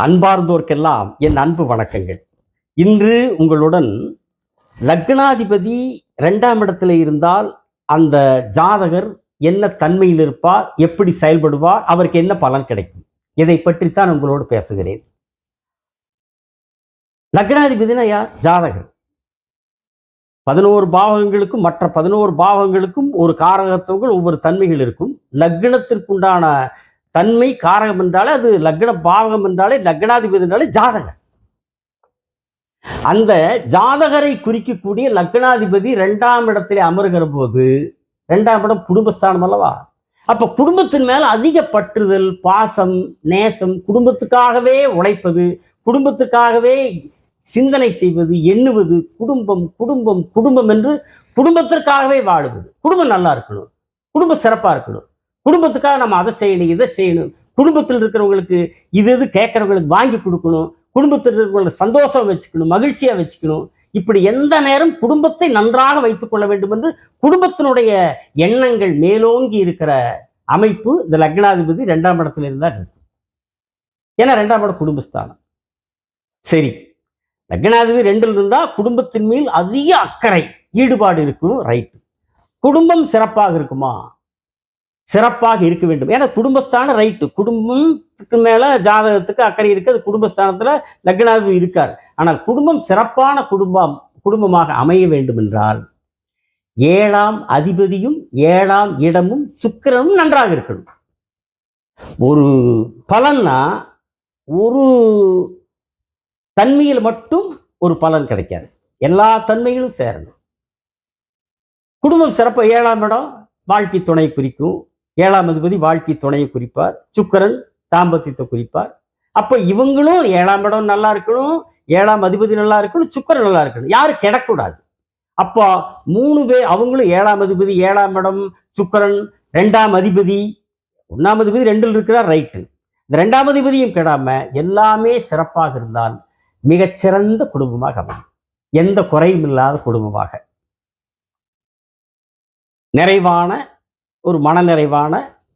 அன்பார்ந்தோர்க்கெல்லாம் என் அன்பு வணக்கங்கள். இன்று உங்களுடன் லக்னாதிபதி 2ஆம் இடத்துல இருந்தால் அந்த ஜாதகர் என்ன தன்மையில் இருப்பார், எப்படி செயல்படுவார், அவருக்கு என்ன பலன் கிடைக்கும், இதை பற்றித்தான் உங்களோடு பேசுகிறேன். லக்னாதிபதினா யார்? ஜாதகர். 11 பாவகங்களுக்கும் மற்ற 11 பாவகங்களுக்கும் ஒரு காரகத்துவங்கள் ஒவ்வொரு தன்மைகள் இருக்கும். லக்னத்திற்குண்டான தன்மை காரகம் என்றாலே அது லக்ன பாவகம் என்றாலே லக்னாதிபதி என்றாலே ஜாதகர். அந்த ஜாதகரை குறிக்கக்கூடிய லக்னாதிபதி 2ஆம் இடத்திலே அமர்கிற போது 2ஆம் இடம் குடும்பஸ்தானம் அல்லவா? அப்ப குடும்பத்தின் மேல அதிக பற்றுதல், பாசம், நேசம், குடும்பத்துக்காகவே உழைப்பது, குடும்பத்துக்காகவே சிந்தனை செய்வது, எண்ணுவது, குடும்பம் குடும்பம் குடும்பம் என்று குடும்பத்திற்காகவே வாழுவது. குடும்பம் நல்லா இருக்கணும், குடும்பம் சிறப்பா இருக்கணும், குடும்பத்துக்காக நம்ம அதை செய்யணும் இதை செய்யணும், குடும்பத்தில் இருக்கிறவங்களுக்கு இது கேட்கறவங்களுக்கு வாங்கி கொடுக்கணும், குடும்பத்தில் இருக்கிறவங்களை சந்தோஷம் வச்சுக்கணும், மகிழ்ச்சியா வச்சுக்கணும். இப்படி எந்த நேரம் குடும்பத்தை நன்றாக வைத்துக் கொள்ள வேண்டும் என்று குடும்பத்தினுடைய எண்ணங்கள் மேலோங்கி இருக்கிற அமைப்பு இந்த லக்னாதிபதி 2ஆம் இடத்துல இருந்தா இருக்கு. ஏன்னா 2ஆம் இடம் குடும்பஸ்தானம். சரி, லக்னாதிபதி 2ல் இருந்தா குடும்பத்தின் மேல் அதிக அக்கறை, ஈடுபாடு இருக்கணும். ரைட். குடும்பம் சிறப்பாக இருக்குமா? சிறப்பாக இருக்க வேண்டும். ஏன்னா குடும்பஸ்தானம் ரைட்டு. குடும்பத்துக்கு மேல ஜாதகத்துக்கு அக்கறை இருக்கு. அது குடும்பஸ்தானத்துல லக்னாதிபதி இருக்கார். ஆனால் குடும்பம் சிறப்பான குடும்பமாக அமைய வேண்டும் என்றால் 7ஆம் அதிபதியும் 7ஆம் இடமும் சுக்கிரனும் நன்றாக இருக்கணும். ஒரு பலன்னா ஒரு தன்மையில் மட்டும் ஒரு பலன் கிடைக்காது, எல்லா தன்மைகளும் சேரணும். குடும்பம் சிறப்பு. 7ஆம் இடம் வாழ்க்கை துணை குறிக்கும். 7ஆம் அதிபதி வாழ்க்கை துணையை குறிப்பார். சுக்கிரன் தாம்பத்தியத்தை குறிப்பார். அப்ப இவங்களும் 7ஆம் இடம் நல்லா இருக்கணும், 7ஆம் அதிபதி நல்லா இருக்கணும், சுக்கிரன் நல்லா இருக்கணும். யாரும் கிடக்கூடாது. அப்போ 3 பேர், அவங்களும் 7ஆம் அதிபதி, 7ஆம் இடம், சுக்கிரன், 2ஆம் அதிபதி. 1ஆம் அதிபதி 2ல் இருக்கிறார், ரைட்டு. இந்த 2ஆம் அதிபதியும் கெடாம எல்லாமே சிறப்பாக இருந்தால் மிகச்சிறந்த குடும்பமாக அமையும். எந்த குறையும் இல்லாத குடும்பமாக, நிறைவான ஒரு மனநிறைவான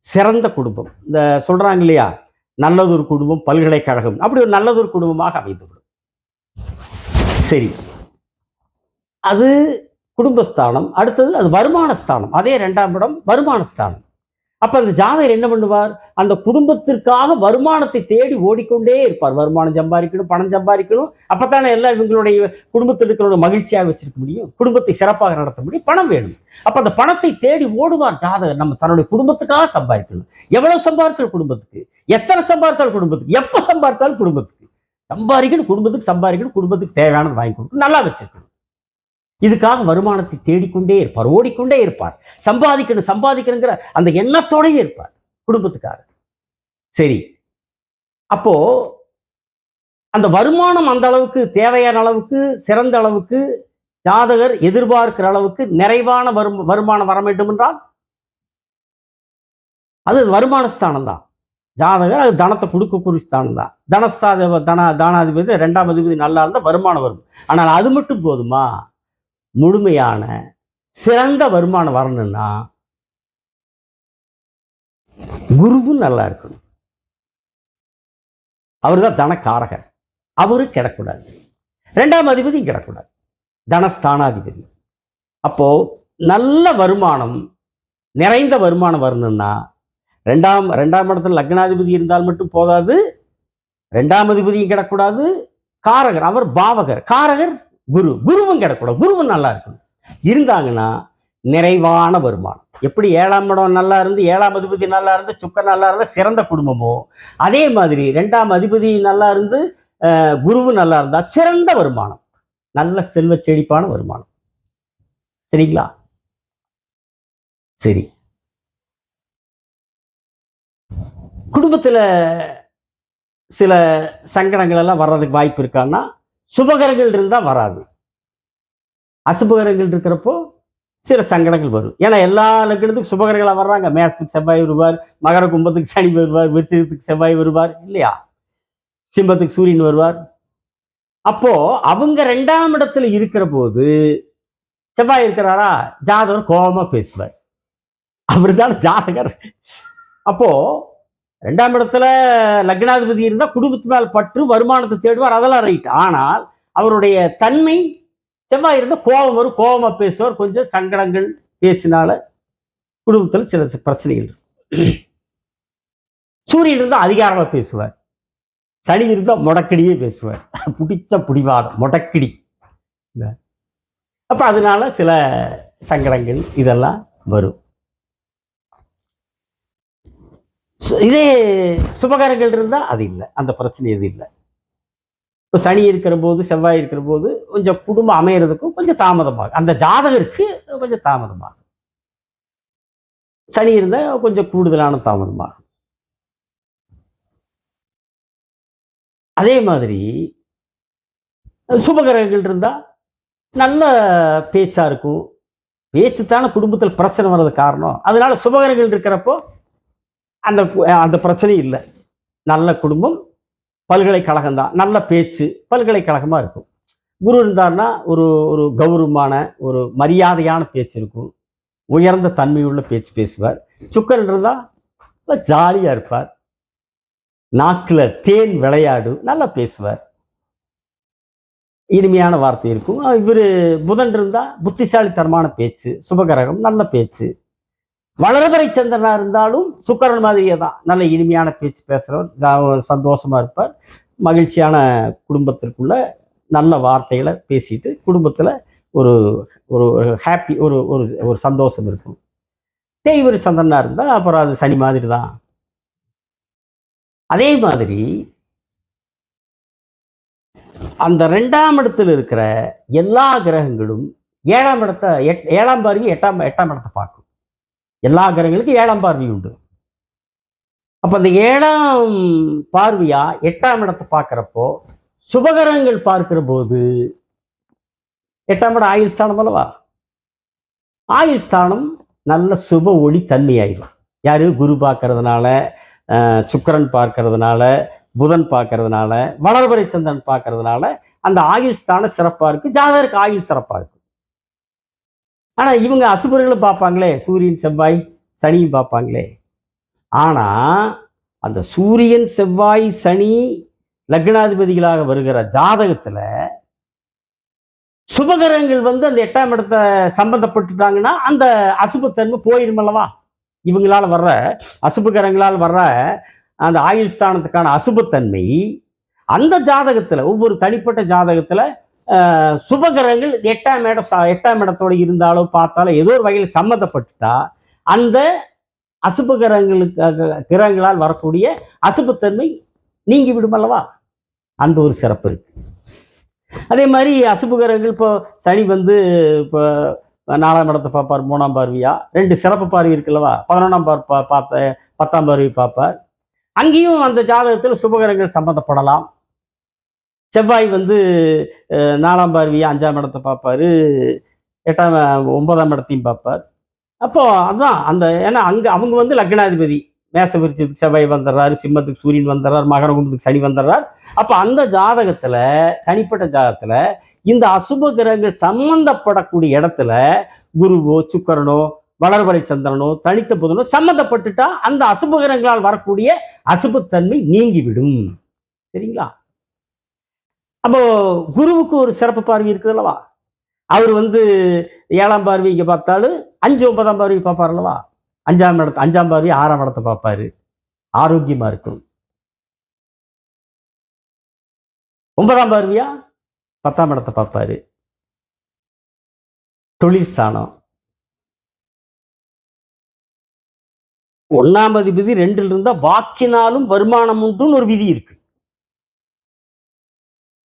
சிறந்த குடும்பம். இந்த சொல்றாங்க இல்லையா, நல்லதொரு குடும்பம் பல்கலைக்கழகம், அப்படி ஒரு நல்லதொரு குடும்பமாக அமைந்துவிடும். சரி, அது குடும்பஸ்தானம். அடுத்தது அது வருமான ஸ்தானம். அதே 2ஆம் இடம் வருமான ஸ்தானம். அப்ப அந்த ஜாதகர் என்ன பண்ணுவார்? அந்த குடும்பத்திற்காக வருமானத்தை தேடி ஓடிக்கொண்டே இருப்பார். வருமானம் சம்பாதிக்கணும், பணம் சம்பாதிக்கணும். அப்பத்தானே எல்லாம் இவங்களுடைய குடும்பத்தில் இருக்கிறவங்க மகிழ்ச்சியாக வச்சிருக்க முடியும், குடும்பத்தை சிறப்பாக நடத்த முடியும். பணம் வேணும். அப்ப அந்த பணத்தை தேடி ஓடுவார் ஜாதகர். நம்ம தன்னுடைய குடும்பத்துக்காக சம்பாதிக்கணும். எவ்வளவு சம்பாதிச்சாலும் குடும்பத்துக்கு, எத்தனை சம்பாதிச்சாலும் குடும்பத்துக்கு, எப்ப சம்பாதிச்சாலும் குடும்பத்துக்கு சம்பாதிக்கணும், குடும்பத்துக்கு சம்பாதிக்கணும், குடும்பத்துக்கு தேவையானது வாங்கி கொடுக்கணும், நல்லா வச்சிருக்கணும். இதுக்காக வருமானத்தை தேடிக்கொண்டே இருப்பார், ஓடிக்கொண்டே இருப்பார். சம்பாதிக்கணுங்கிற அந்த எண்ணத்தோடயே இருப்பார் குடும்பத்துக்காக. சரி, அப்போ அந்த வருமானம் அந்த அளவுக்கு தேவையான அளவுக்கு சிறந்த அளவுக்கு ஜாதகர் எதிர்பார்க்கிற அளவுக்கு நிறைவான வருமானம் வர வேண்டும் என்றால் அது வருமான ஸ்தானம் தான். ஜாதகர் அது தனத்தை கொடுக்கக்கூடிய ஸ்தானம் தான். தானாதிபதி 2ஆம் அதிபதி நல்லா இருந்தால் வருமானம் வரும். ஆனால் அது மட்டும் போதுமா? முழுமையான சிறந்த வருமானம் வரணும்னா குருவும் நல்லா இருக்கணும். அவருதான் தனக்காரகர். அவரு கிடக்கூடாது. 2ஆம் அதிபதியும் கிடக்கூடாது, தனஸ்தானாதிபதி. அப்போ நல்ல வருமானம், நிறைந்த வருமானம் வரணும்னா 2ஆம் இடத்துல லக்னாதிபதி இருந்தால் மட்டும் போதாது. 2ஆம் அதிபதியும் கிடக்கூடாது. காரகர், அவர் பாவகர். காரகர் குருவும் கிடக்கூடாது. குருவும் நல்லா இருக்கணும். இருந்தாங்கன்னா நிறைவான வருமானம். எப்படி 7ஆம் இடம் நல்லா இருந்து 7ஆம் அதிபதி நல்லா இருந்து சுக்கிரன் நல்லா இருந்தா சிறந்த குடும்பமோ, அதே மாதிரி 2ஆம் அதிபதி நல்லா இருந்து குருவு நல்லா இருந்தா சிறந்த வருமானம், நல்ல செல்வ செழிப்பான வருமானம். சரிங்களா? சரி, குடும்பத்துல சில சங்கடங்கள் எல்லாம் வர்றதுக்கு வாய்ப்பு இருக்கான்னா சுபகரங்கள் இருந்தா வராது. அசுபகரங்கள் இருக்கிறப்போ சில சங்கடங்கள் வரும். ஏன்னா எல்லா லக்னத்துக்கும் சுபகரங்களா வர்றாங்க. மேஷத்துக்கு செவ்வாய் வருவார், மகர கும்பத்துக்கு சனி வருவார், விருச்சிகத்துக்கு செவ்வாய் வருவார் இல்லையா, சிம்மத்துக்கு சூரியன் வருவார். அப்போ அவங்க 2ஆம் இடத்துல இருக்கிற போது செவ்வாய் இருக்கிறாரா, ஜாதகர் கோபமா பேசுவார். அவர்தான் ஜாதகர். அப்போ 2ஆம் இடத்துல லக்னாதிபதி இருந்தால் குடும்பத்து மேல் பற்று, வருமானத்தை தேடுவார், அதெல்லாம் ரைட். ஆனால் அவருடைய தன்மை செவ்வாய் இருந்தால் கோபம் வரும், கோபமா பேசுவார், கொஞ்சம் சங்கடங்கள் பேச்சினால குடும்பத்தில் சில பிரச்சனைகள். சூரியன் இருந்தால் அதிகாரமா பேசுவார், சனி இருந்தால் முடக்கடியே பேசுவார், பிடிச்ச பிடிவாதம் முடக்கடி. அப்ப அதனால சில சங்கடங்கள் இதெல்லாம் வரும். இதே சுபகாரங்கள் இருந்தால் அது இல்லை, அந்த பிரச்சனை எது இல்லை. இப்போ சனி இருக்கிற போது செவ்வாய் இருக்கிற போது கொஞ்சம் குடும்பம் அமையறதுக்கும் கொஞ்சம் தாமதமாகும், அந்த ஜாதகருக்கு கொஞ்சம் தாமதமாகும். சனி இருந்தால் கொஞ்சம் கூடுதலான தாமதமாகும். அதே மாதிரி சுபகிரகங்கள் இருந்தால் நல்ல பேச்சா இருக்கும். பேச்சு தானே குடும்பத்தில் பிரச்சனை வர்றது காரணம். அதனால சுபகிரகங்கள் இருக்கிறப்போ அந்த அந்த பிரச்சனை இல்லை. நல்ல குடும்பம், பல்கலைக்கழகம் தான், நல்ல பேச்சு பல்கலைக்கழகமாக இருக்கும். குரு இருந்தார்னா ஒரு ஒரு கௌரவமான ஒரு மரியாதையான பேச்சு இருக்கும், உயர்ந்த தன்மையுள்ள பேச்சு பேசுவார். சுக்கரன் இருந்தால் ஜாலியாக இருப்பார், நாக்கில் தேன் விளையாடு, நல்லா பேசுவார், இனிமையான வார்த்தை இருக்கும். இவர் புதன் இருந்தால் புத்திசாலித்தனமான பேச்சு, சுபகரகம், நல்ல பேச்சு. வளர்பிறை சந்திரனா இருந்தாலும் சுக்கரன் மாதிரியே தான், நல்ல இனிமையான பேச்சு பேசுகிறவர், சந்தோஷமா இருப்பார், மகிழ்ச்சியான குடும்பத்திற்குள்ள நல்ல வார்த்தைகளை பேசிட்டு குடும்பத்தில் ஒரு ஒரு ஹாப்பி ஒரு ஒரு ஒரு சந்தோஷம் இருக்கும். தேய்பிறை சந்திரனா இருந்தால் அப்புறம் அது சனி மாதிரி தான். அதே மாதிரி அந்த 2ஆம் இடத்துல இருக்கிற எல்லா கிரகங்களும் 7ஆம் இடத்தை 7ஆம் பார்வை 8ஆம் இடத்தை பார்க்கும். எல்லா கிரகங்களுக்கும் 7ஆம் பார்வை உண்டு. அப்ப அந்த 7ஆம் பார்வையா 8ஆம் இடத்தை பார்க்கிறப்போ சுபகிரகங்கள் பார்க்கிற போது 8ஆம் இடம் ஆயுள் ஸ்தானம் அல்லவா, ஆயுள் ஸ்தானம் நல்ல சுப ஒளி தன்மையாயிடும். யாரு? குரு பார்க்கறதுனால, சுக்கிரன் பார்க்கறதுனால, புதன் பார்க்கறதுனால, வளர்பிறை சந்திரன் பார்க்கறதுனால அந்த ஆயுள் ஸ்தானம் சிறப்பா இருக்கு, ஜாதகருக்கு ஆயுள் சிறப்பா இருக்கு. ஆனா இவங்க அசுபர்களும் பார்ப்பாங்களே, சூரியன் செவ்வாய் சனியும் பார்ப்பாங்களே. ஆனா அந்த சூரியன் செவ்வாய் சனி லக்னாதிபதிகளாக வருகிற ஜாதகத்துல சுபகிரகங்கள் அந்த 8ஆம் இடத்தை சம்பந்தப்பட்டுட்டாங்கன்னா அந்த அசுபத்தன்மை போயிருமல்லவா. இவங்களால வர்ற அசுபகிரகங்களால் வர்ற அந்த ஆயுள் ஸ்தானத்துக்கான அசுபத்தன்மை அந்த ஜாதகத்துல, ஒவ்வொரு தனிப்பட்ட ஜாதகத்துல சுபகிரகங்கள் 8ஆம் இடத்தோட இருந்தாலோ பார்த்தாலோ ஏதோ ஒரு வகையில் சம்மந்தப்பட்டுட்டா அந்த கிரகங்களால் வரக்கூடிய அசுபத்தன்மை நீங்கி விடுமல்லவா. அந்த ஒரு சிறப்பு இருக்கு. அதே மாதிரி அசுபகிரகங்கள் இப்போ சனி இப்போ 4ஆம் இடத்தை பார்ப்பார், 3ஆம் பார்வையா, 2 சிறப்பு பார்வை இருக்குல்லவா, 11ஆம் பார்த்த 10ஆம் பார்வை பார்ப்பார். அங்கேயும் அந்த ஜாதகத்தில் சுபகிரகங்கள் சம்பந்தப்படலாம். செவ்வாய் 4ஆம் பார்வையா 5ஆம் இடத்தை பார்ப்பாரு, 9ஆம் இடத்தையும் பார்ப்பார். அப்போ அதுதான் அந்த, ஏன்னா அங்க அவங்க லக்னாதிபதி மேச விருச்சத்துக்கு செவ்வாய் வந்துடுறாரு, சிம்மத்துக்கு சூரியன் வந்துடுறார், மகர கும்பத்துக்கு சனி வந்துடுறார். அப்ப அந்த ஜாதகத்துல, தனிப்பட்ட ஜாதகத்துல இந்த அசுப கிரகங்கள் சம்பந்தப்படக்கூடிய இடத்துல குருவோ சுக்கரனோ வளர்பிறை சந்திரனோ தனித்த புதனோ சம்பந்தப்பட்டுட்டா அந்த அசுப கிரகங்களால் வரக்கூடிய அசுபத்தன்மை நீங்கிவிடும். சரிங்களா? அப்போ குருவுக்கு ஒரு சிறப்பு பார்வை இருக்குது அல்லவா. அவர் 7ஆம் பார்வை இங்க பார்த்தாலும் 5 9ஆம் பார்வை பார்ப்பார் அல்லவா. 5ஆம் பார்வை 6ஆம் இடத்தை பார்ப்பாரு, ஆரோக்கியமா இருக்கும். 9ஆம் பார்வையா 10ஆம் இடத்தை பார்ப்பாரு, தொழில் ஸ்தானம். 1ஆம் அதிபதி 2ல் இருந்தா வாக்கினாலும் வருமானம் உண்டுன்னு ஒரு விதி இருக்கு.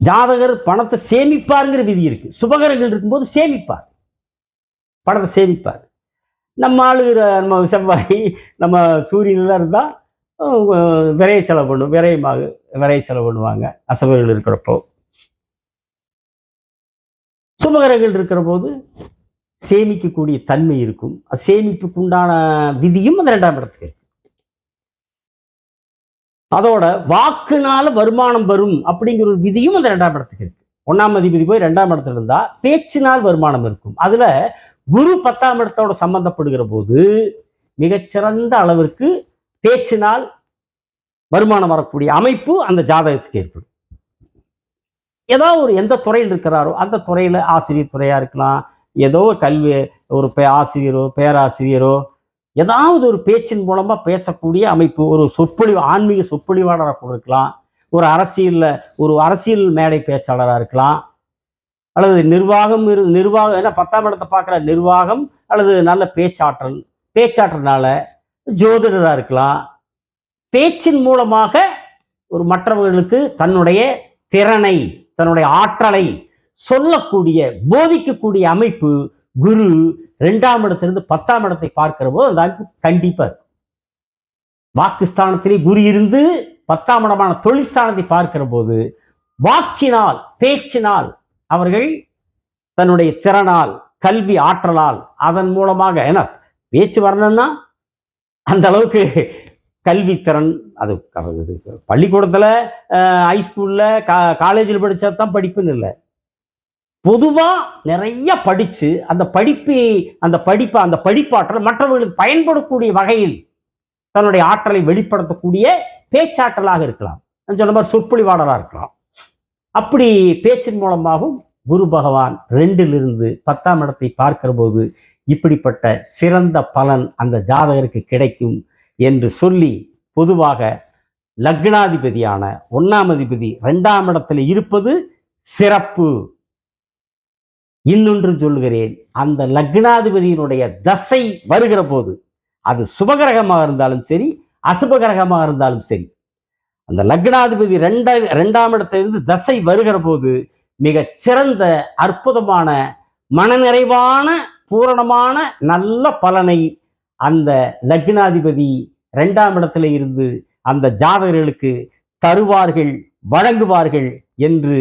ஜாதகர் பணத்தை சேமிப்பாருங்கிற விதி இருக்கு. சுபகரங்கள் இருக்கும்போது சேமிப்பார், பணத்தை சேமிப்பார். நம்ம ஆளுகிற நம்ம செவ்வாய் நம்ம சூரியன்லாம் இருந்தால் விரைய செலவு விரைய செலவு பண்ணுவாங்க அசுபர்கள் இருக்கிறப்போ. சுபகரங்கள் இருக்கிற போது சேமிக்கக்கூடிய தன்மை இருக்கும். அது சேமிப்புக்கு உண்டான விதியும் அந்த 2ஆம் இடத்துக்கு இருக்கு. அதோட வாக்குனால வருமானம் வரும் அப்படிங்கிற ஒரு விதியும் அந்த 2ஆம் இடத்துக்கு இருக்கு. 1ஆம் அதிபதி போய் 2ஆம் இடத்துல இருந்தா பேச்சினால் வருமானம் இருக்கும். அதுல குரு 10ஆம் இடத்தோட சம்பந்தப்படுகிற போது மிகச்சிறந்த அளவிற்கு பேச்சினால் வருமானம் வரக்கூடிய அமைப்பு அந்த ஜாதகத்துக்கு ஏற்படும். ஏதாவது ஒரு எந்த துறையில் இருக்கிறாரோ அந்த துறையில் ஆசிரியர் துறையாக இருக்கலாம், ஏதோ கல்வி ஒரு ஆசிரியரோ பேராசிரியரோ ஏதாவது ஒரு பேச்சின் மூலமாக பேசக்கூடிய அமைப்பு, ஒரு சொற்பொழிவு ஆன்மீக சொற்பொழிவாளராக கூட இருக்கலாம், ஒரு அரசியல் மேடை பேச்சாளராக இருக்கலாம், அல்லது நிர்வாகம் ஏன்னா 10ஆம் இடத்தை பார்க்குற நிர்வாகம் அல்லது நல்ல பேச்சாற்றல்னால ஜோதிடராக இருக்கலாம். பேச்சின் மூலமாக ஒரு மற்றவர்களுக்கு தன்னுடைய திறனை தன்னுடைய ஆற்றலை சொல்லக்கூடிய போதிக்கக்கூடிய அமைப்பு குரு 2ஆம் இடத்திலிருந்து 10ஆம் இடத்தை பார்க்கிற போது அந்த அமைப்பு கண்டிப்பா வாக்குஸ்தானத்திலே குரு இருந்து 10ஆம் இடமான தொழிற்ஸ்தானத்தை பார்க்கிற போது வாக்கினால் பேச்சினால் அவர்கள் தன்னுடைய திறனால் கல்வி ஆற்றலால் அதன் மூலமாக ஏன்னா பேச்சு வரணும்னா அந்த அளவுக்கு கல்வி திறன் அது பள்ளிக்கூடத்தில் ஹைஸ்கூலில் காலேஜில் படித்தா தான் படிப்புன்னு இல்லை, பொதுவாக நிறைய படித்து அந்த படிப்பாற்றல் மற்றவர்களுக்கு பயன்படக்கூடிய வகையில் தன்னுடைய ஆற்றலை வெளிப்படுத்தக்கூடிய பேச்சாற்றலாக இருக்கலாம், சொன்ன மாதிரி சொற்பொழிவாளராக இருக்கலாம். அப்படி பேச்சின் மூலமாகவும் குரு பகவான் 2லிருந்து 10ஆம் இடத்தை பார்க்கிற போது இப்படிப்பட்ட சிறந்த பலன் அந்த ஜாதகருக்கு கிடைக்கும் என்று சொல்லி, பொதுவாக லக்னாதிபதியான 1ஆம் அதிபதி 2ஆம் இடத்தில் இருப்பது சிறப்பு. இன்னொன்று சொல்லுகிறேன், அந்த லக்னாதிபதியினுடைய தசை வருகிற போது அது சுபகிரகமாக இருந்தாலும் சரி அசுபகிரகமாக இருந்தாலும் சரி, அந்த லக்னாதிபதி 2ஆம் இடத்திலிருந்து தசை வருகிற போது மிகச் சிறந்த அற்புதமான மனநிறைவான பூரணமான நல்ல பலனை அந்த லக்னாதிபதி 2ஆம் இடத்துல இருந்து அந்த ஜாதகர்களுக்கு தருவார்கள், வழங்குவார்கள் என்று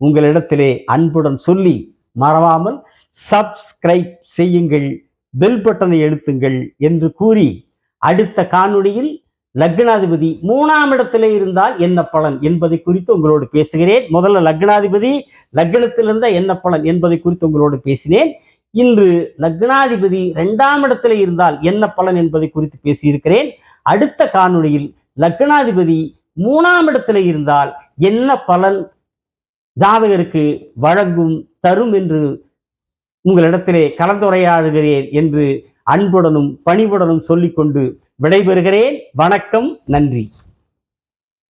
உங்களிடத்திலே அன்புடன் சொல்லி, மறவாமல் சப்ஸ்கிரைப் செய்யுங்கள், பெல் பட்டனை அழுத்துங்கள் என்று கூறி, அடுத்த காணொளியில் லக்னாதிபதி 3ஆம் இடத்திலே இருந்தால் என்ன பலன் என்பதை குறித்து உங்களோடு பேசுகிறேன். முதல்ல லக்னாதிபதி லக்னத்தில் இருந்தால் என்ன பலன் என்பதை குறித்து உங்களோடு பேசினேன். இன்று லக்னாதிபதி 2ஆம் இடத்திலே இருந்தால் என்ன பலன் என்பதை குறித்து பேசியிருக்கிறேன். அடுத்த காணொளியில் லக்னாதிபதி 3ஆம் இடத்திலே இருந்தால் என்ன பலன் ஜாதகருக்கு வழங்கும் தரும் என்று உங்களிடத்திலே கலந்துரையாடுகிறேன் என்று அன்புடனும் பணிவுடனும் சொல்லிக்கொண்டு விடைபெறுகிறேன். வணக்கம், நன்றி.